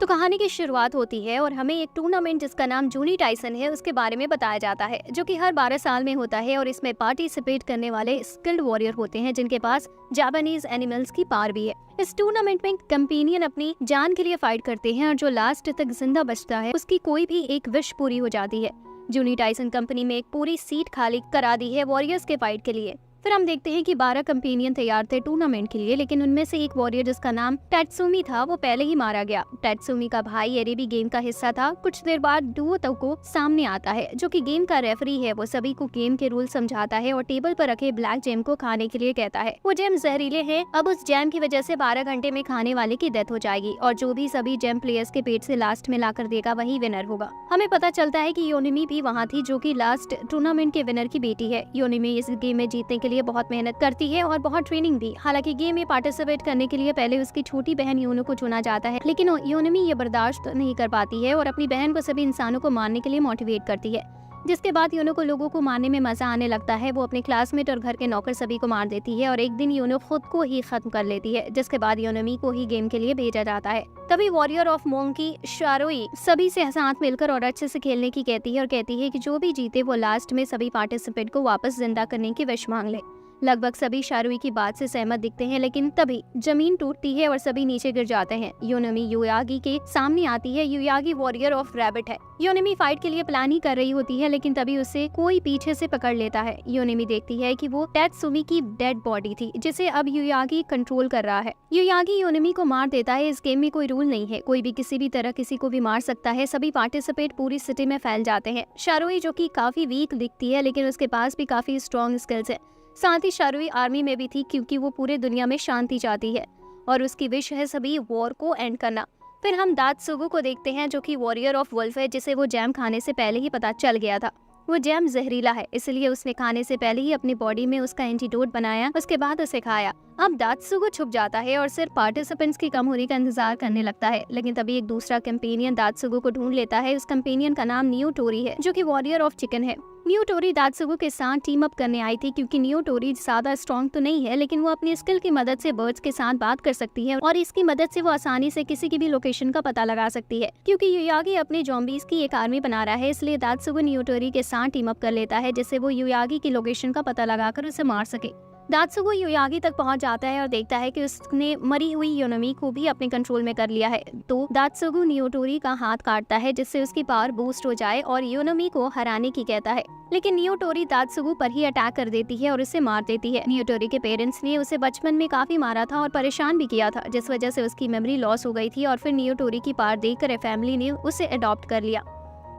तो कहानी की शुरुआत होती है और हमें एक टूर्नामेंट जिसका नाम जूनी टाइसन है उसके बारे में बताया जाता है, जो कि हर 12 साल में होता है। और इसमें पार्टिसिपेट करने वाले स्किल्ड वॉरियर होते हैं जिनके पास जापानीज एनिमल्स की पावर भी है। इस टूर्नामेंट में कंपेनियन अपनी जान के लिए फाइट करते हैं और जो लास्ट तक जिंदा बचता है उसकी कोई भी एक विश पूरी हो जाती है। जूनी टाइसन कंपनी में एक पूरी सीट खाली करा दी है वॉरियर्स के फाइट के लिए। फिर हम देखते हैं कि 12 कंपेनियन तैयार थे टूर्नामेंट के लिए, लेकिन उनमें से एक वॉरियर जिसका नाम टैट्सुमी था वो पहले ही मारा गया। टैट्सुमी का भाई एरी भी गेम का हिस्सा था। कुछ देर बाद डुओ तोको सामने आता है जो कि गेम का रेफरी है। वो सभी को गेम के रूल समझाता है और टेबल पर रखे ब्लैक जेम को खाने के लिए कहता है। वो जेम जहरीले हैं। अब उस जेम की वजह से 12 घंटे में खाने वाले की डेथ हो जाएगी और जो भी सभी जेम प्लेयर्स के पेट से लास्ट में लाकर देगा वही विनर होगा। हमें पता चलता है कि योनिमी भी वहाँ थी, जो कि लास्ट टूर्नामेंट के विनर की बेटी है। योनिमी इस गेम में जीतने के लिए बहुत मेहनत करती है और बहुत ट्रेनिंग भी। हालांकि गेम में पार्टिसिपेट करने के लिए पहले उसकी छोटी बहन यूनो को चुना जाता है, लेकिन योनिमी ये बर्दाश्त नहीं कर पाती है और अपनी बहन को सभी इंसानों को मारने के लिए मोटिवेट करती है। जिसके बाद यूनो को लोगों को मारने में मजा आने लगता है। वो अपने क्लासमेट और घर के नौकर सभी को मार देती है और एक दिन यूनो खुद को ही खत्म कर लेती है, जिसके बाद योनिमी को ही गेम के लिए भेजा जाता है। तभी वॉरियर ऑफ मोंग की शारोई सभी से साथ मिलकर और अच्छे से खेलने की कहती है और कहती है कि जो भी जीते वो लास्ट में सभी पार्टिसिपेंट को वापस जिंदा करने की विश मांग ले। लगभग सभी शारुई की बात से सहमत दिखते हैं, लेकिन तभी जमीन टूटती है और सभी नीचे गिर जाते हैं। योनिमी युयागी के सामने आती है। युयागी वॉरियर ऑफ रैबिट है। योनिमी फाइट के लिए प्लान ही कर रही होती है, लेकिन तभी उसे कोई पीछे से पकड़ लेता है। योनिमी देखती है कि वो टैट्सुमी की डेड बॉडी थी जिसे अब युयागी कंट्रोल कर रहा है। युयागी योनिमी को मार देता है। इस गेम में कोई रूल नहीं है, कोई भी किसी भी तरह किसी को भी मार सकता है। सभी पार्टिसिपेट पूरी सिटी में फैल जाते हैं। शारुई जो कि काफी वीक दिखती है, लेकिन उसके पास भी काफी स्ट्रॉन्ग स्किल्स है। साथ ही शारुई आर्मी में भी थी क्योंकि वो पूरे दुनिया में शांति चाहती है और उसकी विश है सभी वॉर को एंड करना। फिर हम दात्सुगु को देखते हैं जो कि वॉरियर ऑफ वुल्फ है, जिसे वो जैम खाने से पहले ही पता चल गया था। वो जैम जहरीला है, इसलिए उसने खाने से पहले ही अपनी बॉडी में उसका एंटीडोट बनाया, उसके बाद उसे खाया। अब दात्सुगु छुप जाता है और सिर्फ पार्टिसिपेंट्स की कम होने का इंतजार करने लगता है, लेकिन तभी एक दूसरा कंपेनियन दात्सुगु को ढूंढ लेता है। उस कंपेनियन का नाम नियोटोरी है जो कि वॉरियर ऑफ चिकन है। नियोटोरी दात्सुगु के साथ टीम अप करने आई थी क्योंकि नियोटोरी ज्यादा स्ट्रॉन्ग तो नहीं है, लेकिन वो अपनी स्किल की मदद से बर्ड्स के साथ बात कर सकती है और इसकी मदद से वो आसानी से किसी की भी लोकेशन का पता लगा सकती है। क्योंकि युयागी अपने ज़ॉम्बीज की एक आर्मी बना रहा है, इसलिए दात्सुगु नियोटोरी के साथ टीम अप कर लेता है जिससे वो युयागी की लोकेशन का पता लगाकर उसे मार सके। दात्सुगु युयागी तक पहुंच जाता है और देखता है कि उसने मरी हुई योनिमी को भी अपने कंट्रोल में कर लिया है। तो दात्सुगु नियोटोरी का हाथ काटता है जिससे उसकी पावर बूस्ट हो जाए और योनिमी को हराने की कहता है, लेकिन नियोटोरी दात्सुगु पर ही अटैक कर देती है और उसे मार देती है। नियोटोरी के पेरेंट्स ने उसे बचपन में काफी मारा था और परेशान भी किया था, जिस वजह से उसकी मेमोरी लॉस हो गई थी और फिर नियोटोरी की पावर देखकर फैमिली ने उसे अडॉप्ट कर लिया।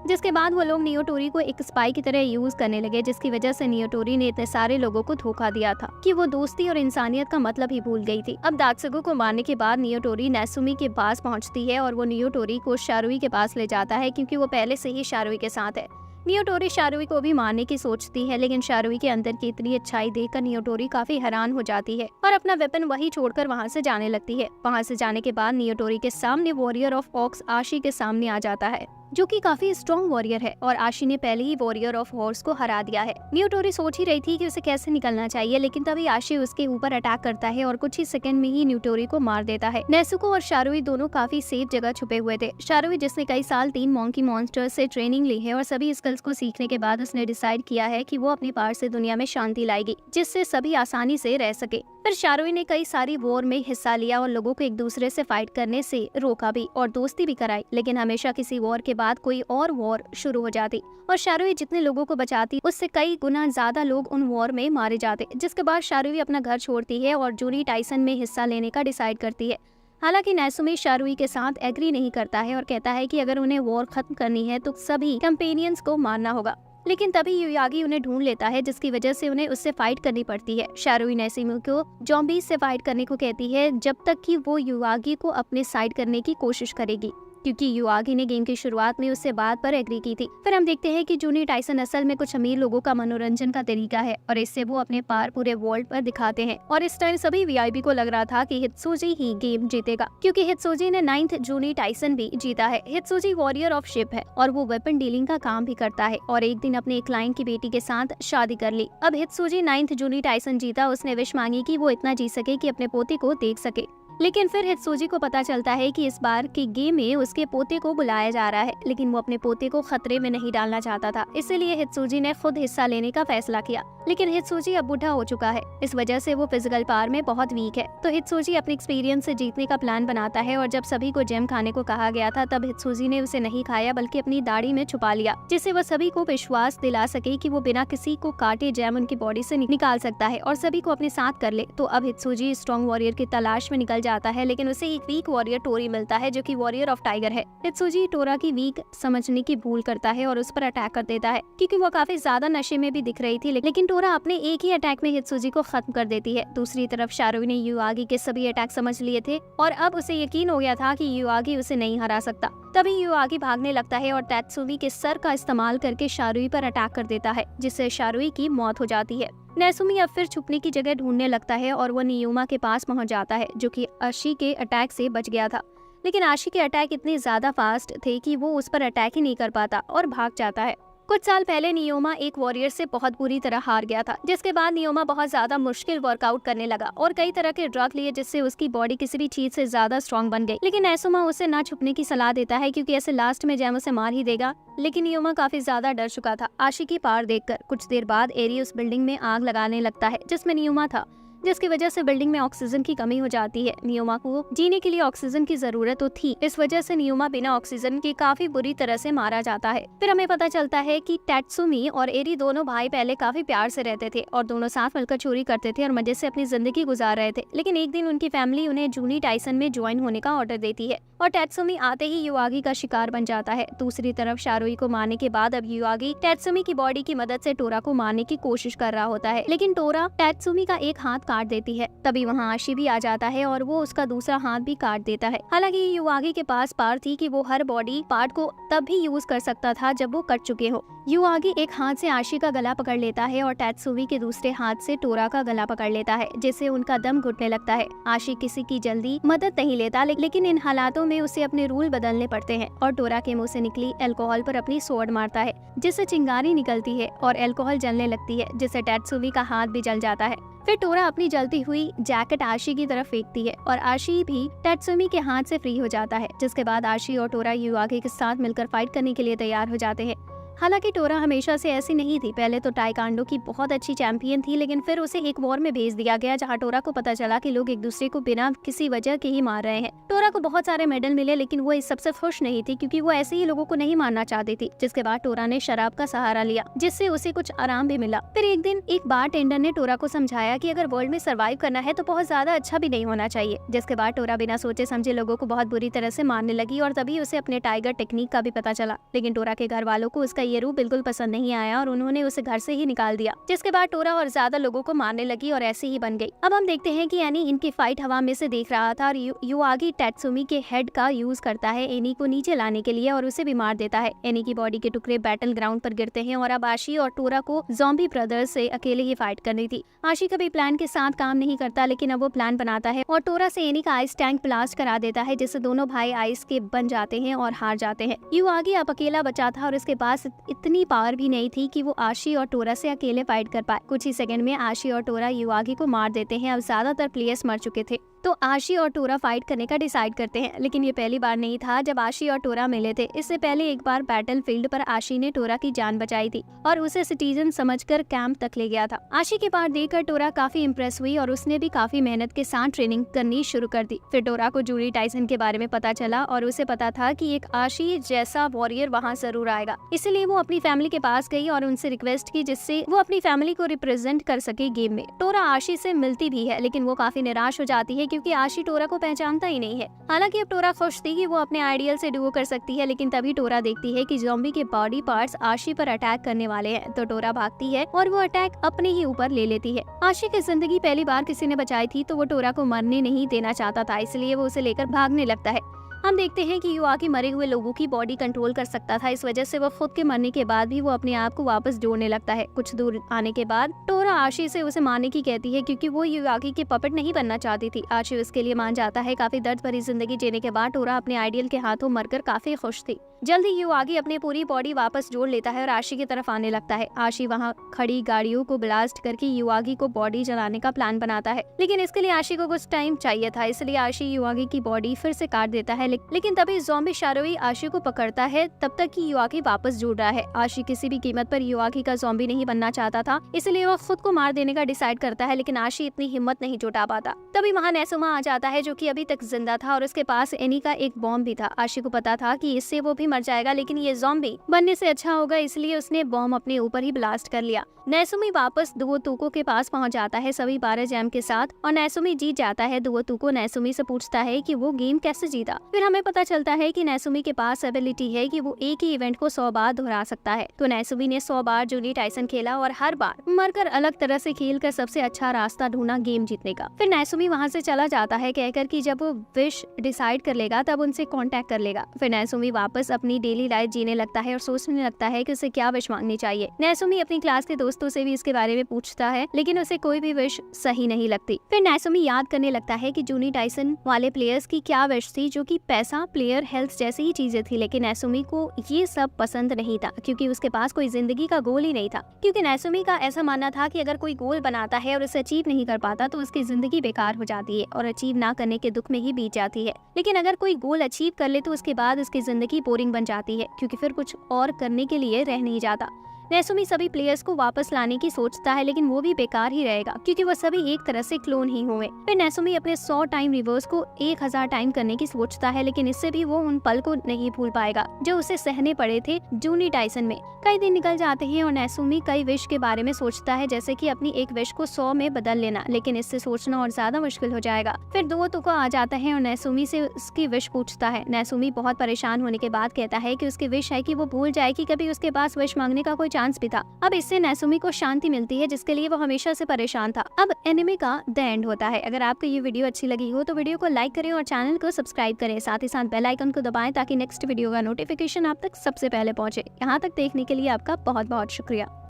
जिसके बाद वो लोग नियोटोरी को एक स्पाई की तरह यूज करने लगे, जिसकी वजह से नियोटोरी ने इतने सारे लोगों को धोखा दिया था कि वो दोस्ती और इंसानियत का मतलब ही भूल गई थी। अब दात्सुगु को मारने के बाद नियोटोरी नेसुमी के पास पहुंचती है और वो नियोटोरी को शारुई के पास ले जाता है क्योंकि वो पहले से ही शारुई के साथ है। नियोटोरी शारुई को भी मारने की सोचती है, लेकिन शारुई के अंदर की इतनी अच्छाई देखकर नियोटोरी काफी हैरान हो जाती है और अपना वेपन वही छोड़कर वहां से जाने लगती है। वहां से जाने के बाद नियोटोरी के सामने वॉरियर ऑफ ऑक्स आशी के सामने आ जाता है, जो कि काफी स्ट्रॉन्ग वॉरियर है और आशी ने पहले ही वॉरियर ऑफ हॉर्स को हरा दिया है। नियोटोरी सोच ही रही थी कि उसे कैसे निकलना चाहिए, लेकिन तभी आशी उसके ऊपर अटैक करता है और कुछ ही सेकंड में ही नियोटोरी को मार देता है। नेसुको और शारुई दोनों काफी सेफ जगह छुपे हुए थे। शारुई जिसने कई साल 3 मॉन्की मॉन्स्टर्स से ट्रेनिंग ली है और सभी स्किल्स को सीखने के बाद उसने डिसाइड किया है कि वो अपनी पावर से दुनिया में शांति लाएगी, जिससे सभी आसानी से रह सके। फिर शारुई ने कई सारी वॉर में हिस्सा लिया और लोगों को एक दूसरे से फाइट करने से रोका भी और दोस्ती भी कराई, लेकिन हमेशा किसी वॉर के बाद कोई और वॉर शुरू हो जाती और शारुई जितने लोगों को बचाती उससे कई गुना ज्यादा लोग उन वॉर में मारे जाते। जिसके बाद शारुई अपना घर छोड़ती है और जूनी टाइसन में हिस्सा लेने का डिसाइड करती है। हालांकि नेसुमी शारुई के साथ एग्री नहीं करता है और कहता है कि अगर उन्हें वॉर खत्म करनी है तो सभी कंपेनियंस को मारना होगा, लेकिन तभी युयागी उन्हें ढूंढ लेता है, जिसकी वजह से उन्हें उससे फाइट करनी पड़ती है। शारुई नेसुमी को ज़ॉम्बीज से फाइट करने को कहती है जब तक कि वो युयागी को अपने साइड करने की कोशिश करेगी, क्योंकि युयागी ने गेम की शुरुआत में उससे बात पर एग्री की थी। फिर हम देखते हैं कि जूनी टाइसन असल में कुछ अमीर लोगों का मनोरंजन का तरीका है और इससे वो अपने पार पूरे वर्ल्ड पर दिखाते हैं। और इस टाइम सभी वीआईपी को लग रहा था कि हित्सुजी ही गेम जीतेगा, क्योंकि हित्सुजी ने 9th जूनी टाइसन भी जीता है। हित्सुजी वॉरियर ऑफ शिप है और वो वेपन डीलिंग का काम भी करता है और एक दिन अपने क्लाइंट की बेटी के साथ शादी कर ली। अब हित्सुजी 9th जूनी टाइसन जीता। उसने विश मांगी कि वो इतना जी सके कि अपने पोते को देख सके। लेकिन फिर हित्सुजी को पता चलता है कि इस बार की गेम में उसके पोते को बुलाया जा रहा है, लेकिन वो अपने पोते को खतरे में नहीं डालना चाहता था। इसीलिए हित्सुजी ने खुद हिस्सा लेने का फैसला किया। लेकिन हित्सुजी अब बूढ़ा हो चुका है, इस वजह से वो फिजिकल पावर में बहुत वीक है। तो हित्सुजी अपने एक्सपीरियंस से जीतने का प्लान बनाता है और जब सभी को जेम खाने को कहा गया था तब हित्सुजी ने उसे नहीं खाया बल्कि अपनी दाढ़ी में छुपा लिया, जिससे वो सभी को विश्वास दिला सके कि वो बिना किसी को काटे जेम उनकी बॉडी से निकाल सकता है और सभी को अपने साथ कर ले। तो अब हित्सुजी स्ट्रॉन्ग वॉरियर की तलाश में निकल जाता है, लेकिन उसे एक वीक वॉरियर टोरी मिलता है जो कि वॉरियर ऑफ टाइगर है। हित्सुजी टोरा की वीक समझने की भूल करता है और उस पर अटैक कर देता है, क्योंकि वो काफी ज्यादा नशे में भी दिख रही थी। लेकिन टोरा अपने एक ही अटैक में हित्सुजी को खत्म कर देती है। दूसरी तरफ शारुई ने युआगी के सभी अटैक समझ लिए थे और अब उसे यकीन हो गया था कि युआगी उसे नहीं हरा सकता। तभी युआगी भागने लगता है और तैत्सुमी के सर का इस्तेमाल करके शारुई पर अटैक कर देता है, जिससे शारुई की मौत हो जाती है। नेसुमी अब फिर छुपने की जगह ढूंढने लगता है और वो नियुमा के पास पहुंच जाता है, जो कि आशी के अटैक से बच गया था। लेकिन आशी के अटैक इतने ज्यादा फास्ट थे कि वो उस पर अटैक ही नहीं कर पाता और भाग जाता है। कुछ साल पहले नियोमा एक वॉरियर से बहुत बुरी तरह हार गया था, जिसके बाद नियोमा बहुत ज्यादा मुश्किल वर्कआउट करने लगा और कई तरह के ड्रग लिए, जिससे उसकी बॉडी किसी भी चीज से ज्यादा स्ट्रॉन्ग बन गई। लेकिन एसुमा उसे ना छुपने की सलाह देता है, क्योंकि ऐसे लास्ट में जैम उसे मार ही देगा। लेकिन नियोमा काफी ज्यादा डर चुका था आशी की पावर देखकर। कुछ देर बाद एरी उस बिल्डिंग में आग लगाने लगता है जिसमें नियोमा था, जिसकी वजह से बिल्डिंग में ऑक्सीजन की कमी हो जाती है। नियोमा को जीने के लिए ऑक्सीजन की जरूरत तो थी, इस वजह से नियोमा बिना ऑक्सीजन के काफी बुरी तरह से मारा जाता है। फिर हमें पता चलता है कि तैत्सुमी और एरी दोनों भाई पहले काफी प्यार से रहते थे और दोनों साथ मिलकर चोरी करते थे और मजे से अपनी जिंदगी गुजार रहे थे। लेकिन एक दिन उनकी फैमिली उन्हें जूनी टाइसन में ज्वाइन होने का ऑर्डर देती है और तैत्सुमी आते ही युआगी का शिकार बन जाता है। दूसरी तरफ शारुई को मारने के बाद अब युआगी तैत्सुमी की बॉडी की मदद से टोरा को मारने की कोशिश कर रहा होता है, लेकिन टोरा तैत्सुमी का एक हाथ काट देती है। तभी वहाँ आशी भी आ जाता है और वो उसका दूसरा हाथ भी काट देता है। हालांकि युआगी के पास पावर थी कि वो हर बॉडी पार्ट को तब भी यूज कर सकता था जब वो कट चुके हो। युआगी एक हाथ से आशी का गला पकड़ लेता है और तैत्सुमी के दूसरे हाथ से टोरा का गला पकड़ लेता है, जिससे उनका दम घुटने लगता है। आशी किसी की जल्दी मदद नहीं लेता, लेकिन इन हालातों में उसे अपने रूल बदलने पड़ते हैं और टोरा के मुंह से निकली अल्कोहल पर अपनी स्वॉर्ड मारता है, जिससे चिंगारी निकलती है और अल्कोहल जलने लगती है, जिससे तैत्सुमी का हाथ भी जल जाता है। फिर टोरा अपनी जलती हुई जैकेट आशी की तरफ फेंकती है और आशी भी तैत्सुमी के हाथ से फ्री हो जाता है, जिसके बाद आशी और टोरा युआगी के साथ मिलकर फाइट करने के लिए तैयार हो जाते हैं। हालांकि टोरा हमेशा से ऐसी नहीं थी। पहले तो टाइकांडो की बहुत अच्छी चैंपियन थी, लेकिन फिर उसे एक वॉर में भेज दिया गया जहां टोरा को पता चला कि लोग एक दूसरे को बिना किसी वजह के ही मार रहे हैं। टोरा को बहुत सारे मेडल मिले, लेकिन वो इस सबसे खुश नहीं थी, क्योंकि वो ऐसे ही लोगों को नहीं मारना चाहती थी। जिसके बाद टोरा ने शराब का सहारा लिया, जिससे उसे कुछ आराम भी मिला। फिर एक दिन एक बार टेंडर ने टोरा को समझाया कि अगर वर्ल्ड में सर्वाइव करना है तो बहुत ज्यादा अच्छा भी नहीं होना चाहिए। जिसके बाद टोरा बिना सोचे समझे लोगों को बहुत बुरी तरह से मारने लगी और तभी उसे अपने टाइगर टेक्निक का भी पता चला। लेकिन टोरा के घर वालों को उसका ये रूप बिल्कुल पसंद नहीं आया और उन्होंने उसे घर से ही निकाल दिया। जिसके बाद टोरा और ज्यादा लोगों को मारने लगी और ऐसे ही बन गई। अब हम देखते हैं कि एनी इनकी फाइट हवा में से देख रहा था और युआगी तैत्सुमी के हेड का यूज करता है एनी को नीचे लाने के लिए और उसे भी मार देता है। एनी की बॉडी के टुकड़े बैटल ग्राउंड पर गिरते हैं और अब आशी और टोरा को ज़ॉम्बी ब्रदर्स से अकेले ही फाइट करनी थी। आशी कभी प्लान के साथ काम नहीं करता, लेकिन अब वो प्लान बनाता है और टोरा से एनी का आइस टैंक ब्लास्ट करा देता है, जिससे दोनों भाई आइस के बन जाते हैं और हार जाते हैं। युआगी अब अकेला बचा था और उसके पास इतनी पावर भी नहीं थी कि वो आशी और टोरा से अकेले फाइट कर पाए। कुछ ही सेकंड में आशी और टोरा युआगी को मार देते हैं। अब ज्यादातर प्लेयर्स मर चुके थे, तो आशी और टोरा फाइट करने का डिसाइड करते हैं। लेकिन ये पहली बार नहीं था जब आशी और टोरा मिले थे। इससे पहले एक बार बैटल फील्ड पर आशी ने टोरा की जान बचाई थी और उसे सिटीजन समझकर कैंप तक ले गया था। आशी के पार देखकर टोरा काफी इम्प्रेस हुई और उसने भी काफी मेहनत के साथ ट्रेनिंग करनी शुरू कर दी। फिर टोरा को जूडी टाइसन के बारे में पता चला और उसे पता था कि एक आशी जैसा वॉरियर वहाँ जरूर आएगा। इसलिए वो अपनी फैमिली के पास गई और उनसे रिक्वेस्ट की, जिससे वो अपनी फैमिली को रिप्रेजेंट कर सके गेम में। टोरा आशी से मिलती भी है, लेकिन वो काफी निराश हो जाती है क्योंकि आशी टोरा को पहचानता ही नहीं है। हालांकि अब टोरा खुश थी कि वो अपने आइडियल से डुओ कर सकती है, लेकिन तभी टोरा देखती है कि ज़ॉम्बी के बॉडी पार्ट्स आशी पर अटैक करने वाले हैं। तो टोरा भागती है और वो अटैक अपने ही ऊपर ले लेती है। आशी की जिंदगी पहली बार किसी ने बचाई थी, तो वो टोरा को मरने नहीं देना चाहता था, इसलिए वो उसे लेकर भागने लगता है। हम देखते हैं कि युआगी मरे हुए लोगों की बॉडी कंट्रोल कर सकता था, इस वजह से वो खुद के मरने के बाद भी वो अपने आप को वापस जोड़ने लगता है। कुछ दूर आने के बाद टोरा आशी से उसे मारने की कहती है क्योंकि वो युआगी के पपेट नहीं बनना चाहती थी। आशी उसके लिए मान जाता है। काफी दर्द भरी जिंदगी जीने के बाद टोरा अपने आइडियल के हाथों मरकर काफी खुश थी। जल्दी युआगी अपनी पूरी बॉडी वापस जोड़ लेता है और आशी की तरफ आने लगता है। आशी वहाँ खड़ी गाड़ियों को ब्लास्ट करके युआगी को बॉडी जलाने का प्लान बनाता है, लेकिन इसके लिए आशी को कुछ टाइम चाहिए था, इसलिए आशी युआगी की बॉडी फिर से काट देता है। लेकिन तभी ज़ॉम्बी शारोई आशी को पकड़ता है, तब तक कि युआगी वापस जुड़ रहा है। आशी किसी भी कीमत पर युआगी का ज़ॉम्बी नहीं बनना चाहता था, इसलिए वो खुद को मार देने का डिसाइड करता है, लेकिन आशी इतनी हिम्मत नहीं जुटा पाता। तभी वहाँ नेसुमा आ जाता है, जो कि अभी तक जिंदा था और उसके पास एनी का एक बॉम्ब भी था। आशी को पता था कि इससे वो भी मर जाएगा, लेकिन ये ज़ॉम्बी बनने से अच्छा होगा, इसलिए उसने बॉम्ब अपने ऊपर ही ब्लास्ट कर लिया। नेसुमी वापस दुओतुको के पास पहुंच जाता है सभी 12 जेम के साथ और नेसुमी जीत जाता है। दुओतुको नेसुमी से पूछता है कि वो गेम कैसे जीता। फिर हमें पता चलता है कि नेसुमी के पास एबिलिटी है कि वो एक ही इवेंट को 100 बार दोहरा सकता है। तो नेसुमी ने 100 बार जूनी टाइसन खेला और हर बार मरकर अलग तरह से खेलकर सबसे अच्छा रास्ता ढूंढा गेम जीतने का। फिर नेसुमी वहाँ से चला जाता है, कहकर कि जब वो विश डिसाइड कर लेगा तब उनसे कॉन्टेक्ट कर लेगा। फिर नेसुमी वापस अपनी डेली लाइफ जीने लगता है और सोचने लगता है कि उसे क्या विश मांगनी चाहिए। नेसुमी अपनी क्लास के दोस्तों से भी इसके बारे में पूछता है, लेकिन उसे कोई भी विश सही नहीं लगती। फिर नेसुमी याद करने लगता है कि जूनी टाइसन वाले प्लेयर्स की क्या विश थी, जो कि पैसा, प्लेयर हेल्थ जैसी ही चीजें थी। लेकिन नेसुमी को ये सब पसंद नहीं था, क्योंकि उसके पास कोई जिंदगी का गोल ही नहीं था। क्योंकि नेसुमी का ऐसा मानना था कि अगर कोई गोल बनाता है और उसे अचीव नहीं कर पाता तो उसकी जिंदगी बेकार हो जाती है और अचीव ना करने के दुख में ही बीत जाती है। लेकिन अगर कोई गोल अचीव कर ले तो उसके बाद उसकी जिंदगी बोरिंग बन जाती है, क्योंकि फिर कुछ और करने के लिए रह नहीं जाता। नेसुमी सभी प्लेयर्स को वापस लाने की सोचता है, लेकिन वो भी बेकार ही रहेगा, क्योंकि वो सभी एक तरह से क्लोन ही हुए। फिर नेसुमी अपने 100 टाइम रिवर्स को 1000 टाइम करने की सोचता है, लेकिन इससे भी वो उन पल को नहीं भूल पाएगा जो उसे सहने पड़े थे जूनी टाइसन में। कई दिन निकल जाते हैं और नेसुमी कई विश के बारे में सोचता है, जैसे कि अपनी एक विश को 100 में बदल लेना, लेकिन इससे सोचना और ज्यादा मुश्किल हो जाएगा। फिर दुओतुको आ जाता है और नेसुमी से उसकी विश पूछता है। नेसुमी बहुत परेशान होने के बाद कहता है कि उसकी विश है कि वो भूल जाए कि कभी उसके पास विश मांगने का कोई चांस भी था। अब इससे नेसुमी को शांति मिलती है, जिसके लिए वो हमेशा से परेशान था। अब एनिमे का द एंड होता है। अगर आपको ये वीडियो अच्छी लगी हो तो वीडियो को लाइक करें और चैनल को सब्सक्राइब करें, साथ ही साथ बेल आइकन को दबाएं ताकि नेक्स्ट वीडियो का नोटिफिकेशन आप तक सबसे पहले पहुंचे। यहाँ तक देखने के लिए आपका बहुत बहुत शुक्रिया।